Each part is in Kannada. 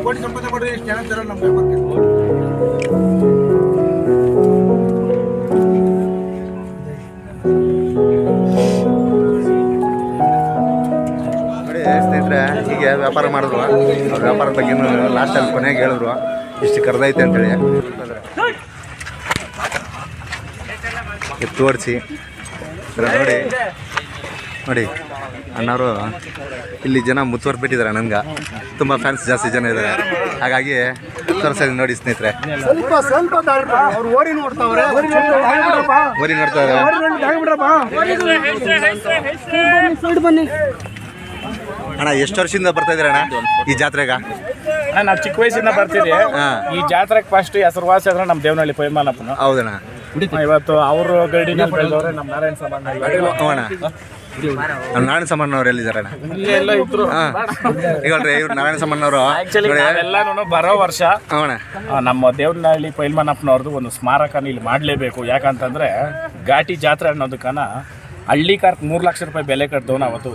ಕೋಟಿ ಸಂಪಾದನೆ ಮಾಡಿ ಜನ ತರ ನಮ್ಮ ವ್ಯಾಪಾರಕ್ಕೆ ನೋಡಿ ಸ್ನೇಹಿತರೆ, ಹೀಗೆ ವ್ಯಾಪಾರ ಮಾಡಿದ್ರು. ಅವ್ರ ವ್ಯಾಪಾರದ ಬಗ್ಗೆ ಲಾಸ್ಟಲ್ಲಿ ಕೊನೆಗೆ ಹೇಳಿದ್ರು ಇಷ್ಟು ಕರೆದೈತೆ ಅಂತೇಳಿ. ತೋರಿಸಿ ನೋಡಿ ನೋಡಿ ಅಣ್ಣವರು ಇಲ್ಲಿ ಜನ ಮುಚ್ಚುವರ್ಬಿಟ್ಟಿದ್ದಾರೆ. ನನಗೆ ತುಂಬ ಫ್ಯಾನ್ಸ್ ಜಾಸ್ತಿ ಜನ ಇದ್ದಾರೆ, ಹಾಗಾಗಿ ತೋರಿಸೋದು ನೋಡಿ ಸ್ನೇಹಿತರೆ. ಓರಿ ನೋಡ್ತಾರೆ. ಅಣ್ಣ ಎಷ್ಟು ವರ್ಷದಿಂದ ಬರ್ತಾ ಇದ್ದೀರ ಅಣ್ಣ ಈ ಜಾತ್ರೆಗ? ನಾವು ಚಿಕ್ಕ ವಯಸ್ಸಿಂದ ಬರ್ತೀವಿ. ಈ ಜಾತ್ರೆಗೆ ಫಸ್ಟ್ ಹೆಸರುವಾಸಿ ಅಂದ್ರೆ ನಮ್ಮ ದೇವನಹಳ್ಳಿ ಪೈಮಾನಪ್ಪನ. ಹೌದಣ್ಣ. ಇವತ್ತು ಅವರು ಗೈಡಿನಲ್ಲಿ ಬೆಳೆದವ್ರೆ. ನಮ್ಮ ನಾರಾಯಣ ಸಾಮಾನ್ ನಮ್ಮ ನಾರಾಯಣ ಸಾಮಾನವ್ರು ಎಲ್ಲಿದ್ದಾರೆ ಅಣ್ಣ? ಎಲ್ಲ ಇದ್ರು. ಈಗಲ್ರಿ ಇವ್ರು ನಾರಾಯಣ ಸಾಮಾನವರು ಎಲ್ಲಾನು ಬರೋ ವರ್ಷ ನಮ್ಮ ದೇವನಹಳ್ಳಿ ಪೈಲ್ಮಾನಪ್ಪನವ್ರದ್ದು ಒಂದು ಸ್ಮಾರಕನ ಇಲ್ಲಿ ಮಾಡಲೇಬೇಕು. ಯಾಕಂತಂದ್ರೆ ಘಾಟಿ ಜಾತ್ರೆ ಅನ್ನೋದಕ್ಕನ ಹಳ್ಳಿ ಕಾರ್ಕ್ 3 ಲಕ್ಷ ರೂಪಾಯಿ ಬೆಲೆ ಕಟ್ಟಿದವನು ಅವತ್ತು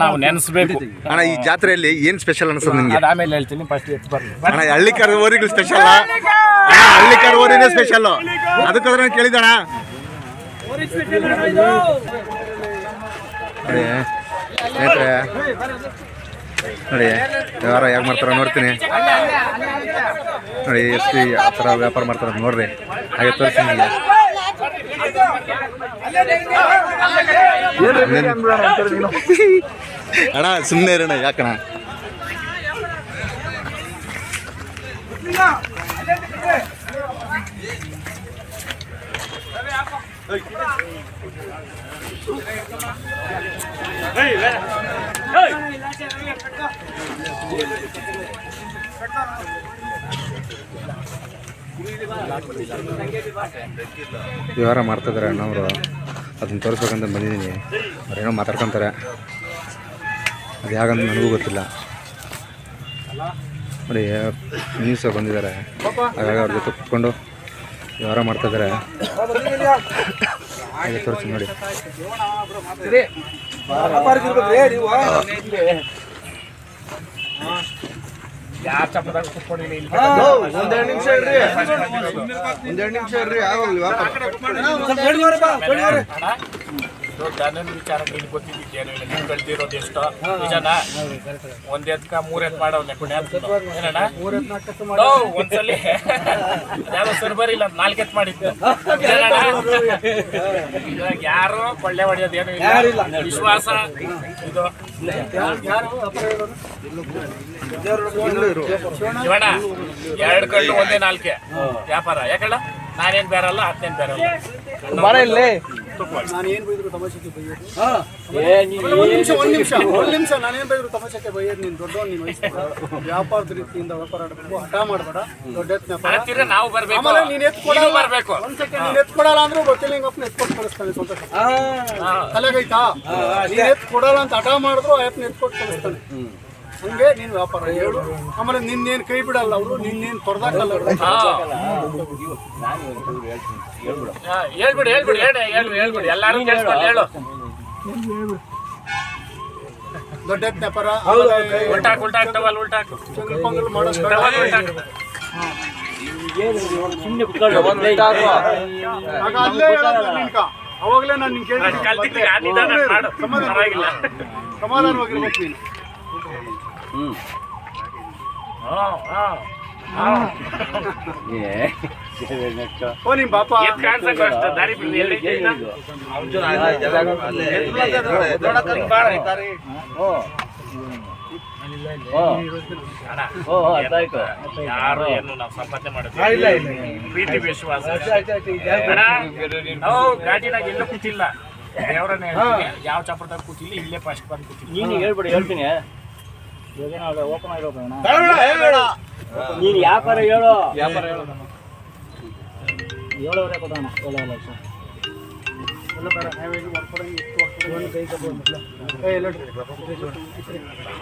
ನಾವು ನೆನೆಸ್ಬೇಕು. ಅಣ್ಣ ಈ ಜಾತ್ರೆಯಲ್ಲಿ ಏನ್ ಸ್ಪೆಷಲ್ ಅನ್ಸೋದು ನಿಮ್ಗೆ? ಆಮೇಲೆ ಹೇಳ್ತೀನಿ, ಫಸ್ಟ್ ಎತ್ತು ಬರ್ಲಿ. ಅಣ್ಣ ಹಳ್ಳಿ ಕಾರ್ ಓರಿಗಳು ಸ್ಪೆಷಲ್, ಹಳ್ಳಿ ಕಾರ್ ಓರಿನೇ ಸ್ಪೆಷಲ್. ಅದಕ್ಕಾದ್ರೆ ನಾನು ಕೇಳಿದಣ. ಸ್ನೇಹಿತರೆ ನೋಡಿ ವ್ಯವಹಾರ ಯಾಕೆ ಮಾಡ್ತಾರ ನೋಡ್ತೀನಿ. ನೋಡಿ ಎಷ್ಟು ಆ ಥರ ವ್ಯಾಪಾರ ಮಾಡ್ತಾರ ನೋಡ್ರಿ. ಹಾಗೆ ತೋರಿಸ್ತೀನಿ ನಿಮಗೆ. ಅಣ್ಣ ಸುಮ್ಮನೆ ಇರೋಣ, ಯಾಕಣ? ವ್ಯವಹಾರ ಮಾಡ್ತಿದ್ದಾರೆ ಅಣ್ಣವರು, ಅದನ್ನ ತೋರಿಸ್ಬೇಕಂತ ಬಂದಿದ್ದೀನಿ. ಅವ್ರೇನೋ ಮಾತಾಡ್ಕೊತಾರೆ, ಅದು ಯಾಕಂತ ನನಗೂ ಗೊತ್ತಿಲ್ಲ. ನೋಡಿ ನ್ಯೂಸ್ ಬಂದಿದ್ದಾರೆ, ಹಾಗಾಗಿ ಅವ್ರ ಜೊತೆ ಕುತ್ಕೊಂಡು ವ್ಯವಹಾರ ಮಾಡ್ತಿದ್ದಾರೆ. ಹಾಗೆ ತೋರಿಸಿ ನೋಡಿ. ವಿಚಾರ ನೀನು ಗೊತ್ತಿದ್ದೇನು? ನೀನು ಕಳ್ದಿರೋದು ಎಷ್ಟೋ ನಿಜನ? ಒಂದ್ ಎತ್ಕ 3 ಎತ್ ಮಾಡವ್ನೆ ಏನಣ್ಣ? ಒಂದ್ಸಲಿ ಯಾವ್ದೋ ಸರ್ಬರಿಲ್ಲ 4 ಎತ್ ಮಾಡಿದ್ದು. ಯಾರು ಕೊಳ್ಳೆ ಹೊಡೆಯೋದೇನು ಇಲ್ಲ, ವಿಶ್ವಾಸ ಇದು. ಶಿವಣ್ಣ 2 ಕಳ್ಳು ಒಂದೇ 4 ವ್ಯಾಪಾರ. ಯಾಕಲ್ಲ ನಾನೇನ್ ಬೇರಲ್ಲ, ಹತ್ತೇನ್ ಬೇರಲ್ಲ. ನಾನೇನ್ ಬೈದ್ರು ತಮಾಷೆಗೆ ಬೈಯೋದು. ಒಂದ್ ನಿಮಿಷ ನಾನೇನ್ ಬೈದ್ರು ತಮಾಷೆಗೆ ಬೈಯೋದು. ನೀನ್ ದೊಡ್ಡವ್, ನೀನ್ ವ್ಯಾಪಾರದ ರೀತಿಯಿಂದ ವ್ಯಾಪಾರ ಆಡಬೇಕು, ಹಠ ಮಾಡಬೇಡ. ದೊಡ್ಡ ನಾವು ಬರ್ಬೇಕು, ನೀನ್ ಎತ್ಕೊಡಬೇಕು. ಒಂದ್ ಸೆಕೆಂಡ್ ನೀನ್ ಎತ್ಕೊಡಲ್ಲ ಅಂದ್ರೆ ಗೊತ್ತಿಲ್ಲ, ಹಿಂಗಪ್ಪನ ಎತ್ಕೊಟ್ಟು ಕಳಿಸ್ತಾನೆ. ಸ್ವಲ್ಪ ತಲೆಗೈತಾ? ನೀನ್ ಎತ್ಕೊಡಲ್ಲ ಅಂತ ಹಠ ಮಾಡಿದ್ರು ಅಯ್ಯಪ್ಪನ ಎತ್ಕೊಟ್ಟು ಕಳಿಸ್ತಾನೆ. ಹಂಗೆ ನೀನ್ ವ್ಯಾಪಾರ ಹೇಳು. ಆಮೇಲೆ ನಿನ್ನೇನ್ ಕೈ ಬಿಡಲ್ಲ ಅವರು, ನಿನ್ನೇನ್ ತೊಡ್ದಾಕಲ್ಲ. ಹೇಳ್ಬಿಡಿ ಎಲ್ಲಾರು ಹೇಳು. ದೊಡ್ಡ ವ್ಯಾಪಾರ ಉಲ್ಟಾಕ್ ಟವಲ್ ಉಲ್ಟಾಕ್ ಅವಾಗಲೇ ನಾನು ನಿನ್ ಕೇಳಿ ಸಮಾಧಾನವಾಗಿರ್ಬೇಕು ನೀನು. ಓ ನಿಮ್ ಬಾಪ ದಾರಿ ಯಾರು ಏನು ನಾವು ಸಂಪಾದನೆ ಮಾಡಿದ್ವಿ, ಪ್ರೀತಿ ವಿಶ್ವಾಸ. ಗಾಡಿನಾಗ ಎಲ್ಲೂ ಕೂತಿಲ್ಲ, ದೇವರನ್ನ ಯಾವ ಚಾಪಡದಾಗ ಕೂತಿಲ್ಲ, ಇಲ್ಲೇ ಫಸ್ಟ್ ಬಂದು ಕೂತಿಲ್ಲ. ನೀನು ಹೇಳ್ಬಿಡಿ, ಹೇಳ್ತೀನಿ. ಓಪನ್ ಆಗಿರೋದು ನೀನು ವ್ಯಾಪಾರ ಹೇಳು. 7,000 ಕೊಡೋಣ. 7,000 ಲಕ್ಷ.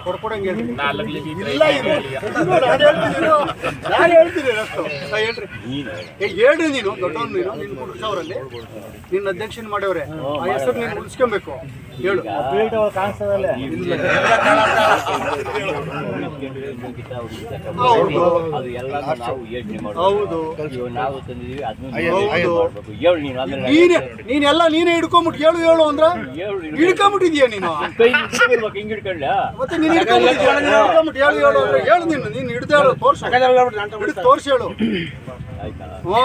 ಕೊಡ್ಕೊಡಂಗೆ ಹೇಳ್ರಿ. ನಾಲ್ಕು ಇಲ್ಲ ಇದು. ನಾನು ಹೇಳ್ತೀನಿ ಅಷ್ಟು. ಹೇಳ್ರಿ ಹೇಳ್ರಿ ನೀನು ದೊಡ್ಡವನು ನೀನು ಕುಡ್ಸವ್ರಲ್ಲಿ ನಿನ್ನ ಅಧ್ಯಕ್ಷನ ಮಾಡ್ಯವ್ರೆ ಆ ಹೆಸರು ನೀನು ಉಳಿಸ್ಕೊಬೇಕು ಹೇಳು. ಕಾಣಿಸ್ತದಲ್ಲ ಹೌದು ಅದು ಎಲ್ಲ ನಾವು ಯೋಚನೆ ಮಾಡೋದು. ಹೌದು ನಾವು ತಂದಿದೀವಿ ಅದನ್ನ ನೀನೆಲ್ಲ ನೀನೇ ಹಿಡ್ಕೊಂಬಿಟ್ಟು ಹೇಳು ಹೇಳು ಅಂದ್ರ ಹಿಡ್ಕೊಂಬಿಟ್ಟಿದ್ಯಾ ನೀನು ಕೈ ಹಿಡ್ಕೊಳ್ಬೇಕು, ಹಿಂಗ್ ಹಿಡ್ಕೊಳ್ಳ ಮತ್ತೆ ನೀನು ಹಿಡ್ಕೊಂಬಿಟ್ಟು ಹೇಳು ಹೇಳು ಅಂದ್ರೆ ಹೇಳು ನೀನು ಹಿಡ್ದು ಹೇಳು ತೋರ್ಸು ಹಿಡಿದು ತೋರ್ಸಿ ಹೇಳು. ಆಯ್ತಾ ಹ್ಞೂ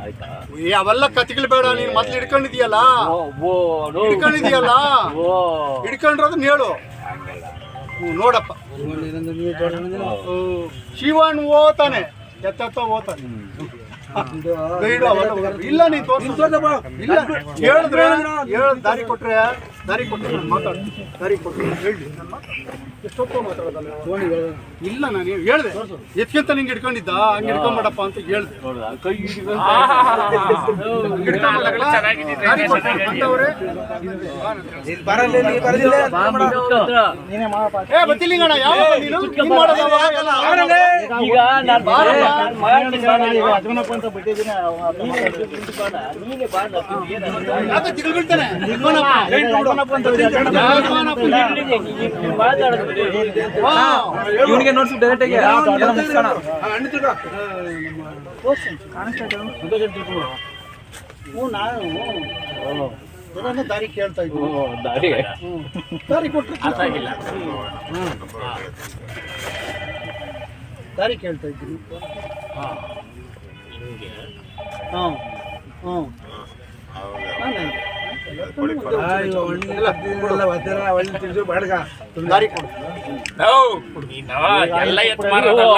ಆಯ್ತಾ ಅವೆಲ್ಲ ಕತಿಗಳು ಬೇಡ ನೀನು ಮೊದ್ಲು ಹಿಡ್ಕೊಂಡಿದ್ಯಲ್ಲ ಓ ಹಿಡ್ಕೊಂಡಿದ್ಯಲ್ಲ ಹಿಡ್ಕೊಂಡ್ರದನ್ನ ಹೇಳು. ನೋಡಪ್ಪ ಶಿವನ್ ಓತಾನೆ ಎತ್ತ ಓತಾನೆ ಇಲ್ಲ ನೀನ್ ಇಲ್ಲ ಹೇಳಿದ್ರೆ ದಾರಿ ಕೊಟ್ರೆ ನಾನು ಮಾತಾಡ ದಾರಿ ಕೊಟ್ರೆ ಹೇಳಿ ಎಷ್ಟೊತ್ತು ಮಾತಾಡೋದಲ್ಲ ಇಲ್ಲ ನಾನು ಹೇಳ್ದೆ ಎತ್ಕೊಂತ ನಿಂಗೆ ಹಿಡ್ಕೊಂಡಿದ್ದ ಹಂಗೆ ಹಿಡ್ಕೊಂಬೇಡಪ್ಪ ಅಂತ ಹೇಳ್ದೆ ಬತ್ತಿಲಿಂಗಣ್ಣ ಯಾವ ನೀನು ಈಗ ಇವನಿಗೆ ನೋಡ್ಸಿ ಡೈರೆಕ್ಟ್ ಆಗಿ ನಾನು ದಾರಿ ಕೇಳ್ತಾ ಇದ್ದೀನಿ ದಾರಿ ದಾರಿ ಕೊಟ್ಟರೆ ದಾರಿ ಕೇಳ್ತಾ ಇದ್ದೀನಿ. ಹಾಂ ಹಾಂ ದಾರಿ ಕೊಡು ಎಲ್ಲ ಎತ್ತು ಮಾರೋದಲ್ಲ.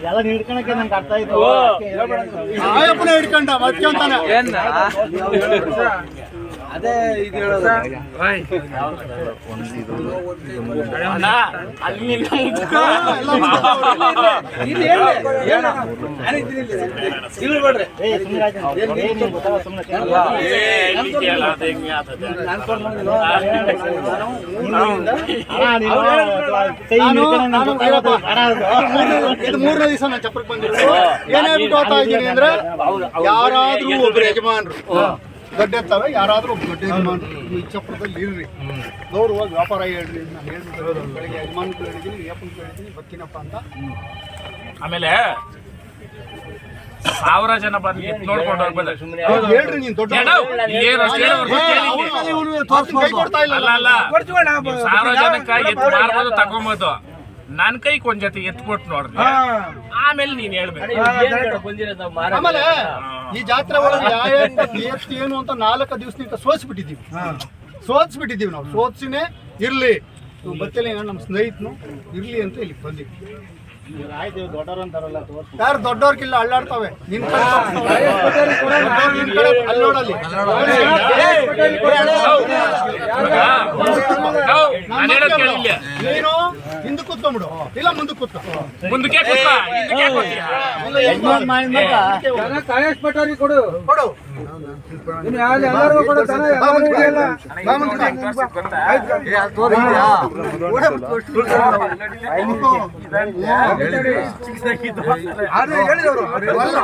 ಎಲ್ಲ ಹಿಡ್ಕೊಳಕ್ಕೆ ನಂಗೆ ಅರ್ಥ ಆಯ್ತು. ಆಯಪ್ಪನ ಹಿಡ್ಕೊಂಡ ಮತ್ಕೊಂತಾನೆ ಅದೇ ಇದು ಹೇಳೋದು ಇದು ಮೂರನೇ ದಿವಸ ನಾನು ಚಪ್ಪರಕ್ಕೆ ಬಂದಿರೋದು. ಏನೇ ಬಿಟ್ಟು ಹೋಗ್ತಾ ಇದ್ದೀನಿ ಅಂದ್ರೆ ಯಾರಾದ್ರೂ ಒಬ್ರು ಯಜಮಾನ್ರು ದೊಡ್ಡ ಎತ್ತವೆ ಯಾರಾದ್ರೂ ಒಬ್ಬ ದೊಡ್ಡ ಯಜಮಾನ್ರು ಈ ಚಪ್ಪರದಲ್ಲಿ ಇರ್ರಿ ಗೌರವಾಗಿ ವ್ಯಾಪಾರ ಹೇಳ್ರಿ. ನಾನು ಹೇಳ್ಬಿಟ್ಟು ಬೆಳಗ್ಗೆ ಯಜಮಾನ್ಗಳು ಹೇಳಿದ್ದೀನಿ ಯಪ್ಪನ್ಗಳು ಹೇಳಿದ್ದೀನಿ ಬರ್ತೀನಪ್ಪ ಅಂತ. ಆಮೇಲೆ 1000 ಜನ ಬಂದು ನೋಡ್ಕೊಂಡು ಹೋಗ್ಬೋದು. ಹೇಳ್ರಿ ನೀನ್ ದೊಡ್ಡ ಕೈ ಕೊಡ್ತಾ ಇಲ್ಲ ಅಲ್ಲ ಅಲ್ಲ 1000 ಜನಕ್ಕ ಎತ್ತು ಮಾರ್ಬೋದು ತಗೊಂಬೋದು. ನನ್ ಕೈಗೆ ಒಂದ್ ಜೊತೆ ಎತ್ತು ಕೊಟ್ಟು ನೋಡ್ರಿ ಆಮೇಲೆ ನೀನ್ ಹೇಳ್ಬೇಕು. ಆಮೇಲೆ ಈ ಜಾತ್ರೆ ಒಳಗೆ ಎತ್ತು ಏನು ಅಂತ 4 ದಿವಸದಿಂದ ಸೋತ್ಬಿಟ್ಟಿದ್ದೀವಿ ನಾವು. ಸೋತ್ಸಿನೇ ಇರ್ಲಿ ಬತ್ತಲಿ ನಮ್ಮ ಸ್ನೇಹಿತನು ಇರ್ಲಿ ಅಂತ ಇಲ್ಲಿ ಬಂದಿದ್ವಿ. ದೊಡ್ಡವ್ರು ಅಂತಾರಲ್ಲ ಯಾರು ದೊಡ್ಡವ್ರಿಗಿಲ್ಲ ಅಳ್ಳಾಡ್ತಾವೆ ನಿನ್ ಕಡೆ ಅಲ್ಲೋಡಲ್ಲಿ ನೀನು ಹಿಂದೆ ಕೂತ್ಕೊಂಡ್ಬಿಡು ಇಲ್ಲ ಮುಂದೆ ಕೂತ್ಕೊ ಮುಂದಕ್ಕೆ ಕೊಡು ಕೊಡು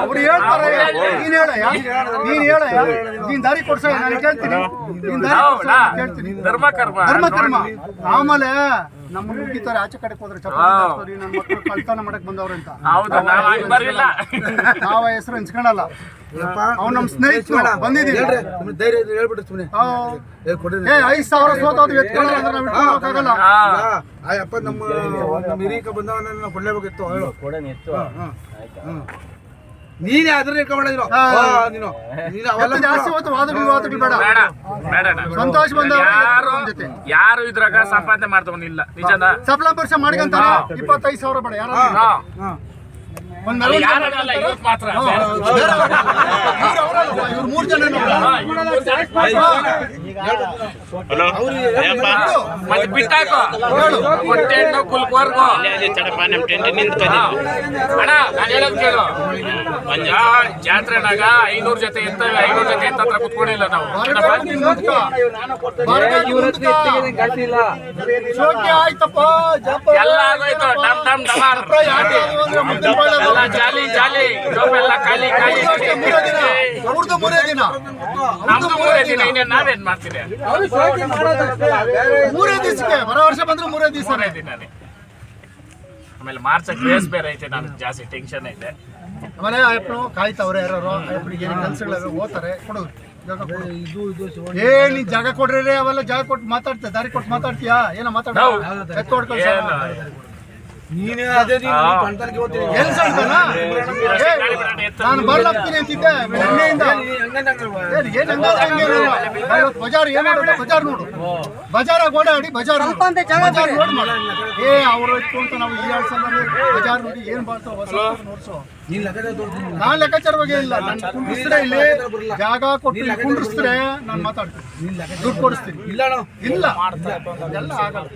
ಅವ್ರು ಹೇಳ್ತಾರೆ ನೀನ್ ಹೇಳ ನೀನ್ ದಾರಿ ಕೊಡ್ಸ ನಾನು ಕೇಳ್ತೀನಿ ಧರ್ಮ ಕರ್ಮ ಧರ್ಮ ಕರ್ಮ. ಆಮೇಲೆ ನಮ್ಮ ಮುಗಿತಾರೆ ಆಚೆ ಕಡೆಗೆ ಹೋದ್ರೆ ಚಪ್ಪಲಿ ನನ್ನ ಮಕ್ಕಳು ಕಳ್ತನ ಮಾಡಕ್ ಬಂದವ್ರೆ ಅಂತ ನಾವ ಹೆಸರು ಹಂಚ್ಕೊಳಲ್ಲ. ಅವ್ನು ನಮ್ಮ ಸ್ನೇಹಿತರು ಬಂದಿದ್ದೀವಿ 5,000 ಸೋತವ್ರು ಎತ್ಕೊಳ್ಳಲ್ಲ ಅಂದ್ರೆ ನಾವು ಇಟ್ಕೊಳ್ಳೋಕ್ಕಾಗಲ್ಲ. ಅಪ್ಪ ನಮ್ಮ ಹಿರೀಕ ಬಂದವನ್ನ ಕೊಡ್ಲೇಬೇಕಿತ್ತು ಹೇಳು ನೀನೇ ಅದ್ರ ಇಟ್ಕೊಂಡಿರೋ ನೀನು ಅವೆಲ್ಲ ಜಾಸ್ತಿ ಹೊತ್ತು ವಾದಗಳು ಬೇಡ ಸಂತೋಷ ಬಂದ ಯಾರು ಇದ್ರಾಗ ಸಂಪಾದನೆ ಮಾಡ್ತವನಿಲ್ಲ ನಿಜನ ಸಫಲ ಪರೀಕ್ಷೆ ಮಾಡ್ಕೊಂತಾರೆ 25,000 ಬೇಡ ಯಾರು ಒಂದ್ ಮಾತ್ರ ಇವ್ರು 3 ಜನ ಮತ್ತೆ ಬಿಟ್ಟಾಕು ಹೊಟ್ಟೆ ಹಣ್ಣು ಕುಲ್ಕುವರ್ಗು ಅಣ್ಣ ನಾನು ಹೇಳೋದು ಕೇಳು ಜಾತ್ರೆನಾಗ 500 ಜೊತೆ ಇರ್ತವೆ 500 ಜೊತೆ ಹತ್ರ ಕುತ್ಕೊಂಡಿಲ್ಲ ನಾವು ಎಲ್ಲ ಆಗೋಯ್ತು ಡಮ್ ಡಮ್ ಡಮಾರ್ ಎಲ್ಲ ಜಾಲಿ ಜಾಲಿ ಎಲ್ಲ ಖಾಲಿ ಖಾಲಿ ಅವ್ರದ್ದು ಮೂರೇ ದಿನ ನಮ್ದು 3 ದಿನ ಇನ್ನೇನು ನಾವೇನ್ ಮಾಡ್ತೀವಿ ಮೂರೇ ದಿವಸಕ್ಕೆ ಬರೋ ವರ್ಷ ಬಂದ್ರೆ ಮೂರೇ ದಿವಸ ದಿನನೇ ಆಮೇಲೆ ಮಾರ್ಚಕ್ಕೆ ರೇಸ್ ಬೇರೆ ಐತೆ ನನಗೆ ಜಾಸ್ತಿ ಟೆನ್ಷನ್ ಐತೆ ಆಮೇಲೆ ಅಯ್ಯಪ್ಪನು ಕಾಯ್ತವ್ರೆ ಯಾರು ಅಯ್ಯಪ್ಪನಿಗೆ ಏನು ಕೆಲಸಗಳಿವೆ ಹೋಗ್ತಾರೆ ಕೊಡು ಜಾಗ ಕೊಡು ನೀ ಜಾಗ ಕೊಡ್ರಿ ಅವೆಲ್ಲ ಜಾಗ ಕೊಟ್ಟು ಮಾತಾಡ್ತೀಯ ದಾರಿ ಕೊಟ್ಟು ಮಾತಾಡ್ತೀಯಾ ಏನೋ ಮಾತಾಡ ನೀನೇ ಅದೇ ನಾನು ಬರ್ಲಾಗ್ತೀನಿ ಅಂತಿದ್ದೆ ಎಣ್ಣೆಯಿಂದ ಬಜಾರ್ ಏನ್ ಮಾಡೋದು ಬಜಾರ್ ನೋಡು ಬಜಾರಾಗ ಓಡಾಡಿ ಬಜಾರ್ ನೋಡ್ ಅವ್ರು ಇತ್ತು ಅಂತ ನಾವು ಈ ಬಜಾರ್ ನೋಡಿ ಏನ್ ಬರ್ತಾವ ನೋಡ್ಸೋ ನಾನ್ ಲೆಕ್ಕಾಚಾರ ಬಗ್ಗೆ ಇಲ್ಲ ನಾನು ಕುಂಡಿಸ್ರೆ ಇಲ್ಲಿ ಜಾಗ ಕೊಟ್ಟು ಕುಂಡಿಸ್ರೆ ನಾನು ಮಾತಾಡ್ತೀನಿ ದುಡ್ಡು ಕೊಡಿಸ್ತೀನಿ ಇಲ್ಲ ಇಲ್ಲ ಎಲ್ಲ ಆಗಲ್ಲ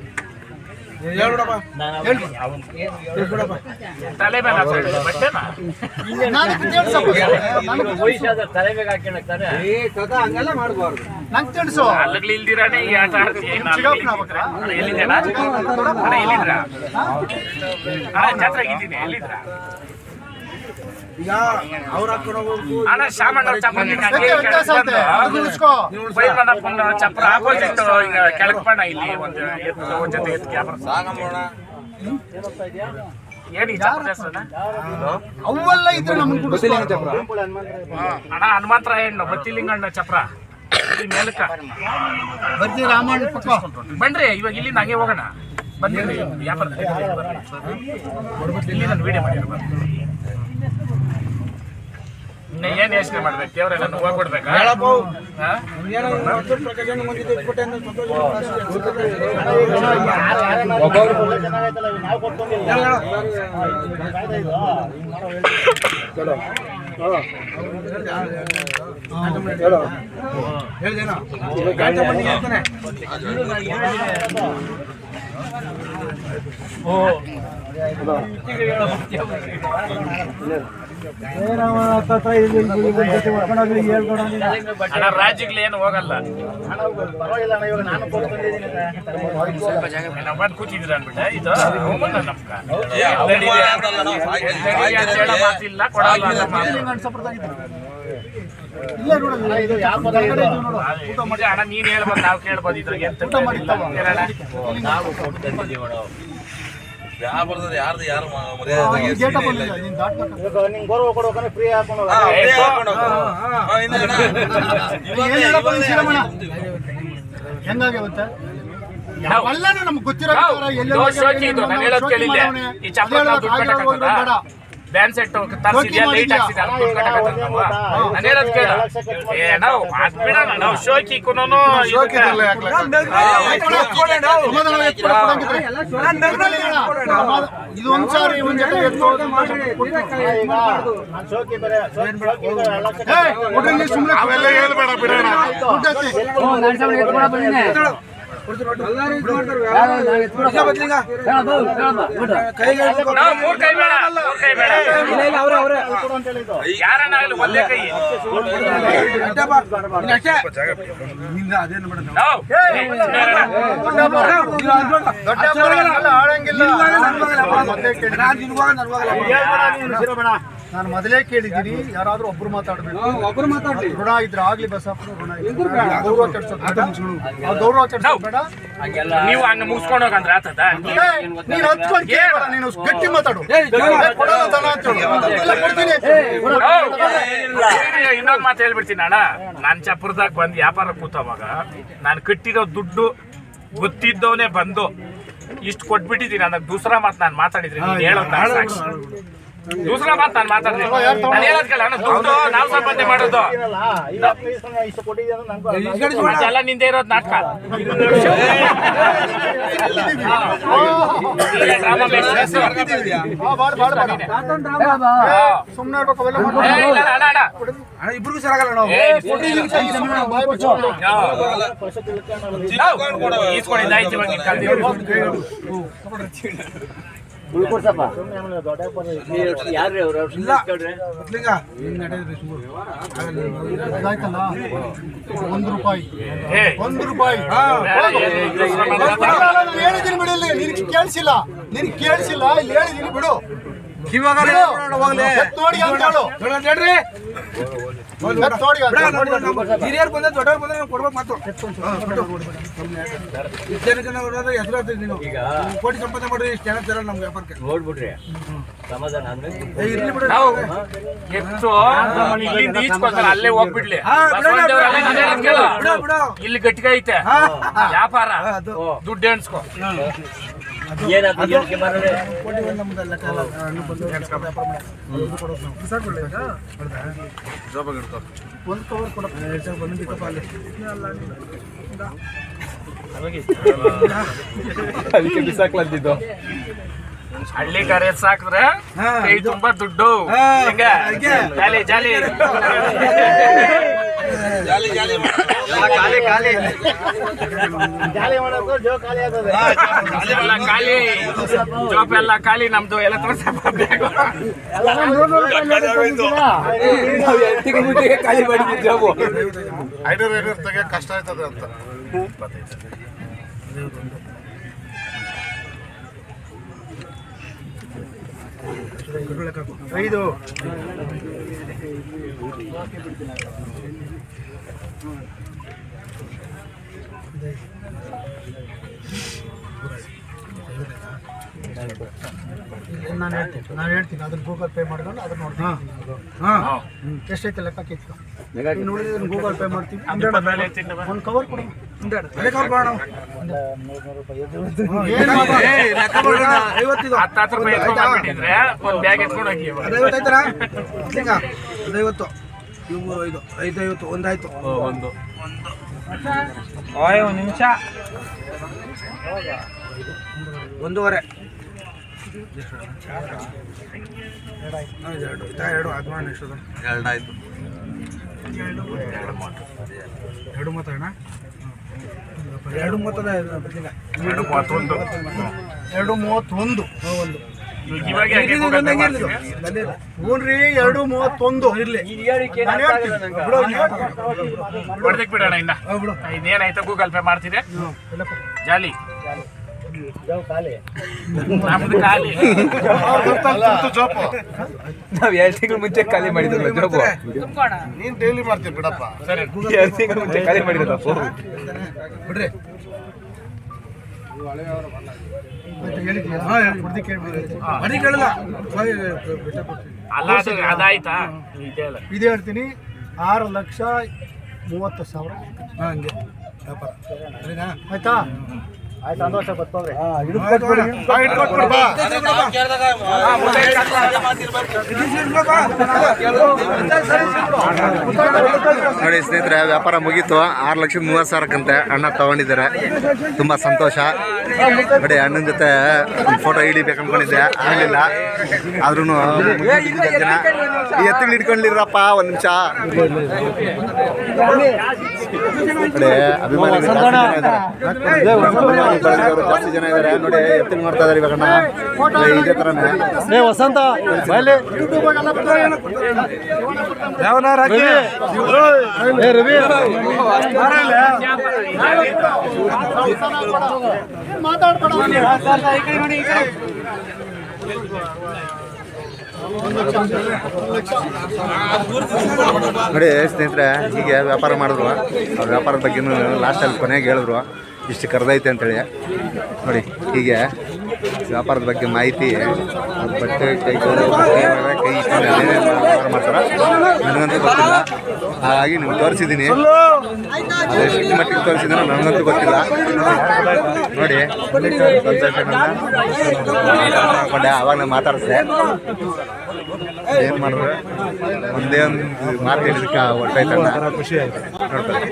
ತಲೆ ಮೇಲೆ ಬಟ್ಟೆನಾ ನಂಗೆ ತಿಳಿಸು ಅಲ್ಲಿಗ್ಲಿ ಇಲ್ದಿರಾನೆ ಈ ಆಟ ಆಡ್ತೀಯ ಎಲ್ಲಿದ್ದೀರಾ ಎಲ್ಲಿದ್ರಾ ಜಾತ್ರೆಗೆ ಇದ್ದೀನಿ ಎಲ್ಲಿದ್ರಾ ಈಗ ಅವ್ರ ಅಣ್ಣ ಶಾಮಣ್ಣ ಚಪ್ರ ಆಪೋಸಿಟ್ ಈಗ ಕೆಳಕಣ ಇಲ್ಲಿ ಒಂದು ಜೊತೆ ಏನ್ ಈ ಚಪ್ರ ಹೆಸರಣ್ಣ ಅವೆಲ್ಲ ಇದ್ರೆ ನಮ್ಗೆ ಅಣ್ಣ ಹನುಮಂತರಾಯ ಹೆಣ್ಣು ಬತ್ತಿಲಿಂಗಣ್ಣ ಚಪ್ರ ಮೇಲಕ್ಕ ಬರ್ತೀವಿ ರಾಮಣ್ಣ ಪಕ್ಕ ಬನ್ರಿ ಇವಾಗ ಇಲ್ಲಿಂದ ಹಂಗೆ ಹೋಗೋಣ ಬಂದಿರಿ ವ್ಯಾಪಾರ ಇಲ್ಲಿ ನಾನು ವಿಡಿಯೋ ಮಾಡಿರ್ಬಾರ್ದು ಏನ್ ಯೋಚನೆ ಮಾಡ್ಬೇಕು ದೇವ್ರೆ ನಾನು ಹೋಗ್ಬಿಡ್ಬೇಕಾ ರಾಜ್ಯಗಳು ಏನು ಹೋಗಲ್ಲ ಬಂದು ಕೂತಿದ್ರ ಅನ್ಬಿಟ್ಟೆ ಇದು ನಮ್ಗ ಮಾತಿಲ್ಲ ಕೊಡಲ್ಲ ಅಣ್ಣ ನೀನ್ ಹೇಳ್ಬೋದು ನಾವು ಕೇಳ್ಬೋದು ಇದ್ರಿಗೆ ನಾವು ಕೊಟ್ಟು ತಂದಿದ್ದೀವಿ ವ್ಯಾಪಾರದಲ್ಲಿ ಯಾರ್ದು ಯಾರು ಗೌರವ ಕೊಡೋಕೆ ಫ್ರೀ ಹಾಕೊಂಡು ಹೆಂಗಾಗಿ ಗೊತ್ತಾ ಎಲ್ಲಾನು ನಮ್ಗೆ ಗೊತ್ತಿರೋ ಈ ಚಪ್ಪ ಬ್ಯಾನ್ ಸೆಟ್ ತರಿಸಿದ್ಯಾ ಲೈಟ್ ಹಾಕ್ಸಿದ್ಯಾ ನಾನು ಹೇಳೋದು ಕೇಳ ನಾವು ಬಿಡೋಣ ನಾವು ಶೋಕಿಗೂ ಇದು ಒಂದ್ಸಾರಿ ಒಂದ್ ಜೊತೆ ಅವೆಲ್ಲ ಹೇಳ್ಬೇಡ ಬಿಡೋಣ ಯಾರನ್ನಾಗಲಿ ಒಂದೇ ಕೈ ನಾನು ಮೊದಲೇ ಕೇಳಿದ್ದೀನಿ ಯಾರಾದ್ರೂ ಒಬ್ರು ಮಾತಾಡ್ಬೇಕು ಋಣ ಇದ್ರೆ ಆಗ್ಲಿ ಬಸಪ್ಪ ಗೌರವ ಗೌರವ ಕೆಡ್ಸೋಬೇಡ ನೀವು ಹಂಗ ಮುಗಿಸ್ಕೊಂಡು ಹೋಗಂದ್ರೆ ಆತದ ನೀನು ಹಚ್ಕೊಂಡು ನೀನು ಗಟ್ಟಿ ಮಾತಾಡು ಇನ್ನೊಂದು ಮಾತು ಹೇಳ್ಬಿಡ್ತೀನಿ ಅಣ್ಣ ನಾನ್ ಚಪ್ರದಾಗ ಬಂದು ವ್ಯಾಪಾರ ಕೂತವಾಗ ನಾನು ಕಟ್ಟಿರೋ ದುಡ್ಡು ಗೊತ್ತಿದ್ದವನೇ ಬಂದು ಇಷ್ಟು ಕೊಟ್ಬಿಟ್ಟಿದ್ದೀನಿ ಅನ್ನೋ ದೂಸರ ಮಾತು ನಾನು ಮಾತಾಡಿದ್ರಿ ನೀನು ಹೇಳೋ ಸಾಕ್ಷಿ ದೂಸರಾ ಮಾತು ನಾನು ಮಾತಾಡ್ತೀನಿ. ನಾನು ಹೇಳೋದ್ ಕೇಳ, ದುಡ್ಡು ನಾವು ಸಂಪಾದನೆ ಮಾಡೋದು ಇಷ್ಟು ಕೊಟ್ಟಿದ್ದೆ ಅಂದ್ರೆ ನಂಗೆ ಅದೆಲ್ಲ ನಿಂದೆ ಇರೋದು ನಾಟಕ. ಸುಮ್ಮನೆ ಇರ್ಬೇಕು ಅವೆಲ್ಲ ಇಬ್ರಿಗೂ ಸರಾಗಲ್ಲ ನಾವು ಈಸ್ಕೊಂಡಿದ್ದ ಆಯ್ತು ಇವಾಗ ನೀನ್ ಕಲ್ತಿರೋ. ಯಾರ್ರಿ ಅವ್ರು ಇಲ್ಲ ಮೊದ್ಲಿಂಗ ಹಿಂಗ್ ನಡೆಯೋದು ಸುಮ್ನೆ. ಆಯ್ತಲ್ಲ 1 ರೂಪಾಯಿ ಏ, 1 ರೂಪಾಯಿ ಹೇಳಿದೀನಿ ಬಿಡು. ಇಲ್ಲಿ ನಿನಗೆ ಕೇಳಿಸಿಲ್ಲ, ಇಲ್ಲಿ ಹೇಳಿದೀನಿ ಬಿಡು. ಕಿವಾಗ ಹೋಗ್ಲಿ ಎತ್ತು ನೋಡಿ ಅಂತ ಹೇಳು. ಹೇಳ್ರಿ ಎತ್ತು ನೋಡಿ ಅಂತ ಹೇಳು. ಹಿರಿಯರು ಬಂದ್ರೆ ದೊಡ್ಡವ್ರು ಬಂದ್ರೆ ನಾವು ಕೊಡ್ಬೇಕು ಮಾತು. ಇಷ್ಟು ಜನ ನೋಡಿದ್ರೆ ಹೆಸರು ನೀನು ಕೋಟಿ ಸಂಪಾದನೆ ಮಾಡಿ ಇಷ್ಟು ಜನ ತರ ನಮ್ಮ ವ್ಯಾಪಾರಕ್ಕೆ ನೋಡ್ಬಿಡ್ರಿ ಸಮಾಧಾನ ಅಂದ್ರೆ ಇರ್ಲಿ ಬಿಡು. ನಾವು ಎಷ್ಟು ಇಲ್ಲಿಂದ ಈಚ್ಕೊಳ್ತಾರೆ ಅಲ್ಲೇ ಹೋಗ್ಬಿಡ್ಲಿ. ಬಸವಣ್ಣದೇವ್ರು ಅಲ್ಲೇ ನಿಂದೆ ಇರೋದ್ ಕೇಳು. ಬಿಡು. ಇಲ್ಲಿ ಗಟ್ಟಿಗೆ ಐತೆ ವ್ಯಾಪಾರ, ದುಡ್ಡು ಎಣ್ಸ್ಕೊ. ಏನಾದ್ರು ಹೇಳಿಕೆ ಮಾಡಿದ್ರೆ ಕೋಟಿ ಒಂದು ನಮ್ದು ಲೆಕ್ಕ ಅಲ್ಲ. ಹಣ್ಣು ಬಂದು ವ್ಯಾಪಾರ ಮಾಡಿ ಕೊಡೋದು ನಾವು. ಬಿಸಾಕ್ಬಿಡ್ಲಿ ಈಗ? ಹೌದಾ? ಒಂದು ಕವರ್ ಕೊಡ. ಬಂದು ಪಿಕಪ್ ಅಲ್ಲಿ ಅದಕ್ಕೆ ಬಿಸಾಕ್ಲಂತಿದ್ದು. ಹಳ್ಳಿ ಕರೆ ಸಾಕಿದ್ರೆ ಕೈ ತುಂಬಾ ದುಡ್ಡು. ಹಿಂಗೆ ಜಾಲಿ ಜಾಲಿ ಜಾಲಿ ಜಾಲಿ ಜಾಲಿ ಮಾಡೋದು ಜೋ ಖಾಲಿ ಆಗ್ತದೆ. ಎಲ್ಲ ಖಾಲಿ, ಜೋಪ್ ಎಲ್ಲ ಖಾಲಿ. ನಮ್ದು ಎಲ್ಲ ತೋರ್ಸಪ್ಪ ಬೇಕು. ನಾವು ಎಂಟಿಗೆ ಮುಟ್ಟಿಗೆ ಖಾಲಿ ಮಾಡಿದ್ವಿ ಜಾಬು. 500 ತೆಗೆ ಕಷ್ಟ ಆಯ್ತದೆ ಅಂತ. ಐದು ನಾನು ಹೇಳ್ತೀನಿ ಅದನ್ನ ಗೂಗಲ್ ಪೇ ಮಾಡ್ಕೊಂಡು ಅದನ್ನ ನೋಡ್ತೀನಿ. ಎಷ್ಟೈತೆ ಲೆಕ್ಕ ಕಿತ್ಕೊ ನೋಡಿದ್ರೆ ಗೂಗಲ್ ಪೇ ಮಾಡ್ತೀವಿ. ಒಂದು ಕವರ್ ಕೊಡು. ಹತ್ತು ರೂಪಾಯಿ ಎತ್ಕೊಂಡ್ಬಿಟ್ಟಿದ್ರೆ ಒಂದು ಬ್ಯಾಗ್ ಎತ್ಕೊಂಡು ಹೋಗಿ. 50 ಆಯ್ತಾರ? 50 ಇವು 5 550 ಒಂದಾಯ್ತು. ಒಂದು ನಿಮಿಷ 1.5 2 ಆದ್ಮಾನ ಎಷ್ಟು ಎರಡಾಯ್ತು. 2 ಮಾತಾಡೋಣ. 2 ಮೊತ್ತದ 2.31 ಇವಾಗ ಹ್ಞೂನ್ರಿ 2.31 ಇರ್ಲಿ. ಹೊಡೆದಕ್ಕೆ ಬಿಡೋಣ. ಇನ್ನ ಇದೇನಾಯ್ತು ಗೂಗಲ್ ಪೇ ಮಾಡ್ತೀರಿ ಜಾಲಿ. ನಮ್ದು ಖಾಲಿ. ನಾವ್ 2 ತಿಂಗಳು ಮುಂಚೆ ಖಾಲಿ ಮಾಡಿದ್ರಲ್ಲ ಜಾಬು. ನೀನ್ ಡೈಲಿ ಮಾಡ್ತೀವಿ ಬಿಡಪ್ಪ. ಸರಿ 2 ತಿಂಗಳು ಮುಂಚೆ ಖಾಲಿ ಮಾಡಿದ್ರಲ್ಲ ಬಿಡ್ರಿ. ಅಡಿ ಕೇಳಲ್ಲ. ಅಲ್ಲ ಅದು ಅದಾಯ್ತಾ? ಇದೆಯಲ್ಲ ಇದೇ ಹೇಳ್ತೀನಿ 6,30,000. ಹಂಗೆ ವ್ಯಾಪಾರ ಸರಿನಾ? ಆಯ್ತಾ? ಆಯ್ತು ಸಂತೋಷ ಬರ್ತಾವ್ರಿ. ನೋಡಿ ಸ್ನೇಹಿತರೆ, ವ್ಯಾಪಾರ ಮುಗೀತು. 6,30,000 ಅಣ್ಣ ತಗೊಂಡಿದ್ದಾರೆ. ತುಂಬ ಸಂತೋಷ. ನೋಡಿ ಅಣ್ಣನ ಜೊತೆ ಒಂದು ಫೋಟೋ ಹಿಡಿಬೇಕು ಅನ್ಕೊಂಡಿದ್ದೆ, ಆಗಲಿಲ್ಲ. ಆದ್ರೂ ಜನ ಈ ಎತ್ತಿಗಳು ಹಿಡ್ಕೊಂಡಿರಪ್ಪ ಒಂದು ನಿಮಿಷ. ನೋಡಿ ಅಭಿಮಾನಿಗಳು ಜಾಸ್ತಿ ಜನ ಇದ್ದಾರೆ. ನೋಡಿ ಎತ್ತಿಗಳು ನೋಡ್ತಾ ಇದಾರೆ ಇವಾಗ ಇದೇ ಥರನೇ. ವಸಂತ ನೋಡಿ ಸ್ನೇಹಿತರೆ, ಹೀಗೆ ವ್ಯಾಪಾರ ಮಾಡಿದ್ರು. ಅವ್ರ ವ್ಯಾಪಾರದ ಬಗ್ಗೆ ಲಾಸ್ಟಲ್ಲಿ ಕೊನೆಗೆ ಹೇಳಿದ್ರು ಇಷ್ಟು ಕರೆದೈತೆ ಅಂತೇಳಿ. ನೋಡಿ ಹೀಗೆ ವ್ಯಾಪಾರದ ಬಗ್ಗೆ ಮಾಹಿತಿ ಬಟ್ಟೆ ಕೈ ಇಟ್ಕೊಂಡು ಏನೇನು ವ್ಯಾಪಾರ ಮಾಡ್ತಾರೆ ನನಗಂತೂ ಗೊತ್ತಿಲ್ಲ. ಹಾಗಾಗಿ ನಿಮ್ಗೆ ತೋರಿಸಿದ್ದೀನಿ, ಅದೆಷ್ಟು ಮಟ್ಟಿಗೆ ತೋರಿಸಿದ್ರೆ ನನಗಂತೂ ಗೊತ್ತಿಲ್ಲ. ನೋಡಿ ಕೊಂಡೆ ಅವಾಗ ನಾನು ಮಾತಾಡಿಸ್ದೆ. ಏನು ಮಾಡಿದ್ರೆ ಒಂದೇ ಒಂದು ಮಾತು ಹೇಳಿದಕ್ಕೆ ಹೊಟ್ಟೆ ಖುಷಿ ಆಯ್ತು ನೋಡ್ತಾರೆ.